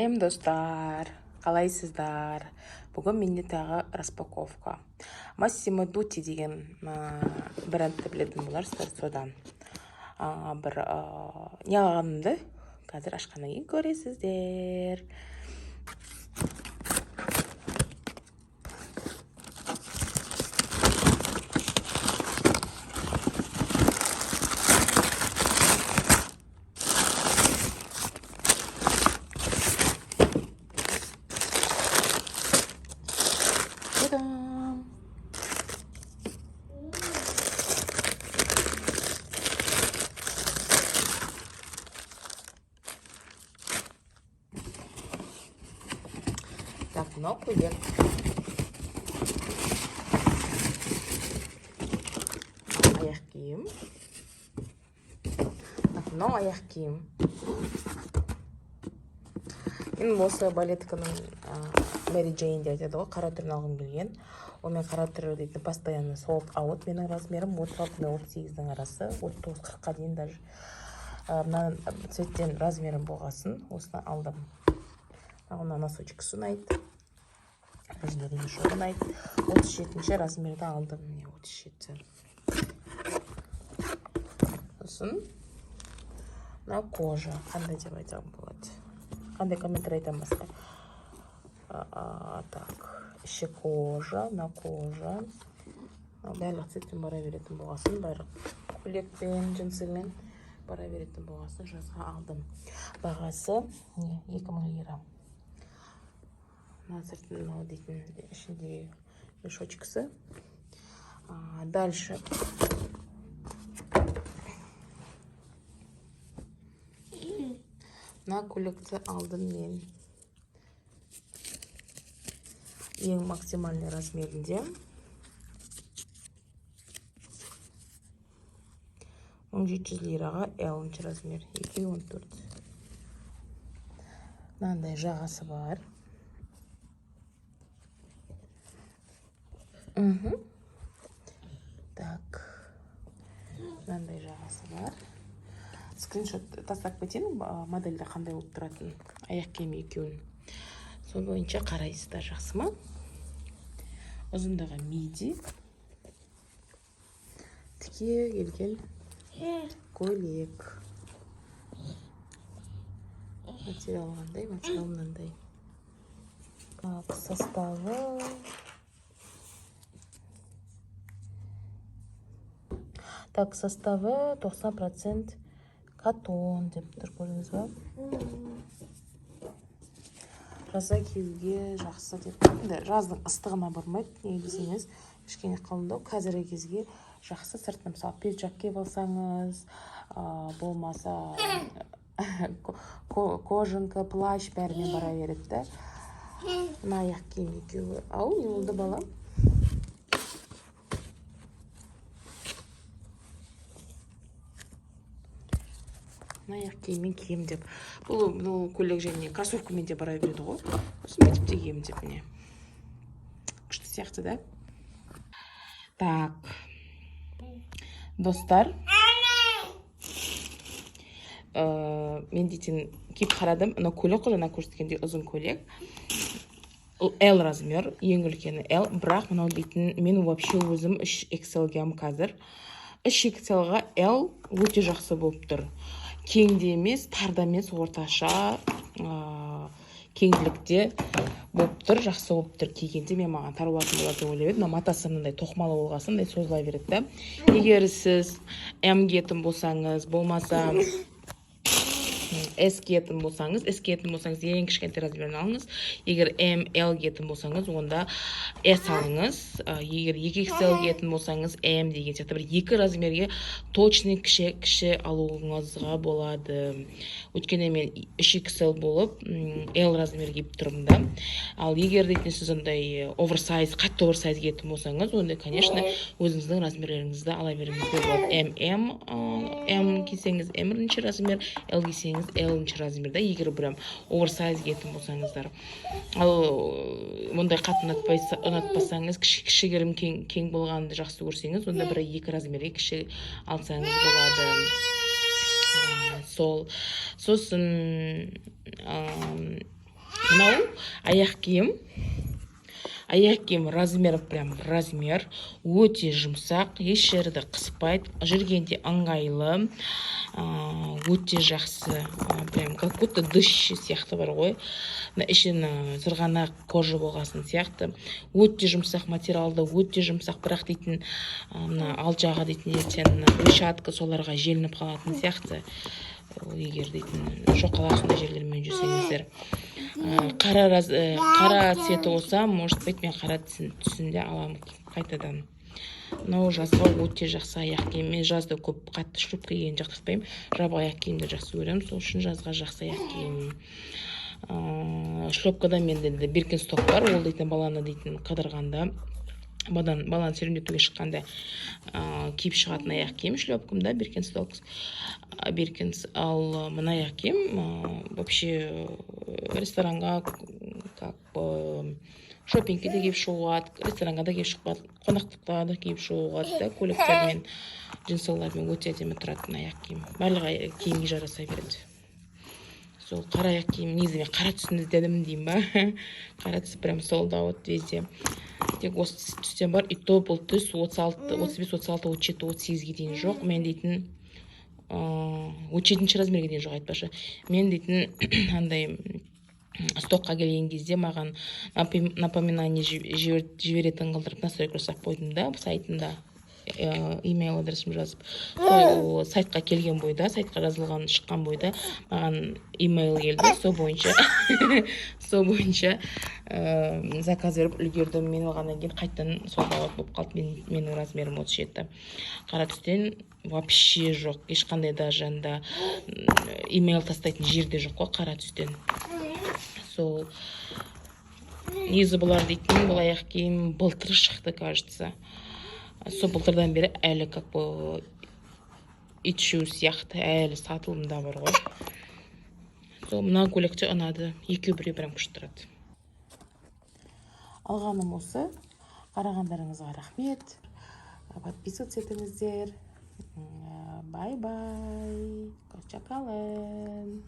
Сәлем достар, қалайсыздар? Бүгін менде тағы распаковка. Massimo Dutti деген брендті білетін боларсыздар, содан бір не алғанымды қазір ашқаннан кейін көресіздер. Так, мынау көйлек. Аяқ киім. Так, мынау аяқ киім. Мен осы балетканың Mary Jane деп айтады ғой, қара түрін алғым келген. Ол мен қара түрі дейтін постоянно sold out. Менің размерім 36-38-дің арасы, 39-40-қа дейін даже. Мына цветтен размерім болғасын, осыны алдым. Мына носочкасы ұнайды. Размері еще ұнайды. 37-ші размерді алдым. 37. Сосын мына кожа. Қандай деп айтам болады? Қандай комментарий айтам басқа? Так, іші кожа, на кожа. Барлық цветпен бара беретін болғасын, барлық көйлекпен, джинсымен бара беретін болғасын жазға алдым. Бағасы 2000 лира. Сыртын дейтін ішінде мешочкасы. Дальше мына көйлекті алдым мен. Ең максимальный размерінде 1700 лираға L-інші размер, 214. Мынандай жағасы бар. Так, мынандай жағасы бар. Скриншот тастап кетейін, модельде қандай болып тұратын, аяқ киім екеуін. Сол бойынша қарайсыздар, жақсы ма? Ұзындығы миди. Тіке келген көйлек. Материал қандай, материал мынандай. Составы. Так, составы 90% катон деп тұр, көріңіз ба? Жазда киюге жақсы деп. Жаздың ыстығына бармайды, не десеңіз, кішкене қалыңдау. Қазіргі кезге жақсы сыртына, мысалы, пиджак киіп алсаңыз, болмаса кожанка, плащ бәрімен бара береді. Мына аяқ киім екеуі. Ау, не болды балам? Аяқ киіммен кием деп. Бұл көйлек және кроссовкамен де бара береді ғой. Осы бүйтіп те кием деп міне. Күшті сияқты да. Так. Достар. Мен дейтін киіп қарадым. Мына көйлек қой, жаңа көрсеткендей ұзын көйлек. L размер, ең үлкені L. Бірақ мынау дейтін мен вообще өзім 3XL-ге қазір. 3XL-ға L өте жақсы болып тұр. Кеңде емес, тарда емес, орташа кеңділікте болып тұр, жақсы болып тұр. Кигенде мен маған тар болатын болады деп ойлап едім. Матасы мынандай тоқмалы болғасын, созыла береді. Егер сіз M киетін болсаңыз, болмаса S киетін болсаңыз, ең кішкентай размерін алыңыз. Егер M, L киетін болсаңыз, онда S алыңыз. Егер 2XL киетін болсаңыз, M деген сияқты бір екі размерге точный кіші алуыңызға болады. Өткенде мен 3XL болып, L размер киіп тұрмын да. Ал егер дейтін сіз ондай оверсайз, қатты оверсайз киетін болсаңыз, онда, конечно, өзіңіздің размерлеріңізді ала беріңізге болады. M кисеңіз M-інші размер, L кисеңіз L-інші размерда, егер бірім оверсайз киетін болсаңыздар. Ал мұндай қатты ұнатпасаңыз, кішігірім кең болғанды жақсы көрсеңіз, онда бір екі размерге кіші алсаңыз болады. Сосын мынау аяқ киім размері прям размер, өте жұмсақ, еш жерді қыспайды, жүргенде ыңғайлы, өте жақсы, прям как будто дыши сияқты бар ғой, ішін сырғанақ кожа болғасын сияқты, өте жұмсақ материалды, өте жұмсақ, бірақ дейтін мына ал жағы дейтін ертең решатка соларға желініп қалатын сияқты, егер дейтін шоқалақ жерлермен жүрсеңіздер. Қара цветі болса, может быть, мен қара түсінде аламын қайтадан. Мынау жазға өте жақсы аяқ киім. Мен жазда көп қатты шлюпка киген жақтыртпаймын. Жабық аяқ киімді жақсы көремін, сол үшін жазға жақсы аяқ киім. Шлюпкада менде Birkenstock бар, ол дейтін баланы дейтін қыдырғанда, баланы серуендетуге шыққанда киіп шығатын аяқ киім шлепкамда Birkenstock. Ал мына аяқ киім вообще ресторанға, как бы шопингке де киіп шығуға, ресторанға да киіп шығуға, қонақтықта да киіп шығуға, көйлектермен, джинсылармен өте әдемі тұратын аяқ киім. Барлығы киімге жараса береді. Сол қара аяқ киім, негізі мен қара түсін іздедім деймін ба. Қара түс прям sold out везде. Тек осы түстен бар, и то бұл түс 35, 36, 37, 38-ге дейін жоқ. Мен дейтін 37-ші размерге дейін жоқ айтпашы. Мен дейтін андай стокқа келген кезде маған напоминание жіберетін қылдырып настройка жасап қойдым да сайтында, имейл адресім жазып, сол сайтқа келген бойда, сайтқа жазылған шыққан бойда маған имейл келді, сол бойынша заказ беріп үлгердім. Мен оғаннан кейін қайтадан сол бауат болып қалды, менің размерім 37. Қара түстен вообще жоқ, ешқандай даже анда имейл тастайтын жерде жоқ қой қара түстен. Сол негізі бұлар дейтін бұл аяқ киім былтыр шықты, кажется. Сол былтырдан бері әлі как бы итшу сияқты әлі сатылымда бар ғой. Сол мына көйлекте ұнады, екеу бірі прям күшті тұрады. Алғаным осы. Қарағандарыңызға рахмет. Подписываться етіңіздер. Бай-бай. Hoşça kalın.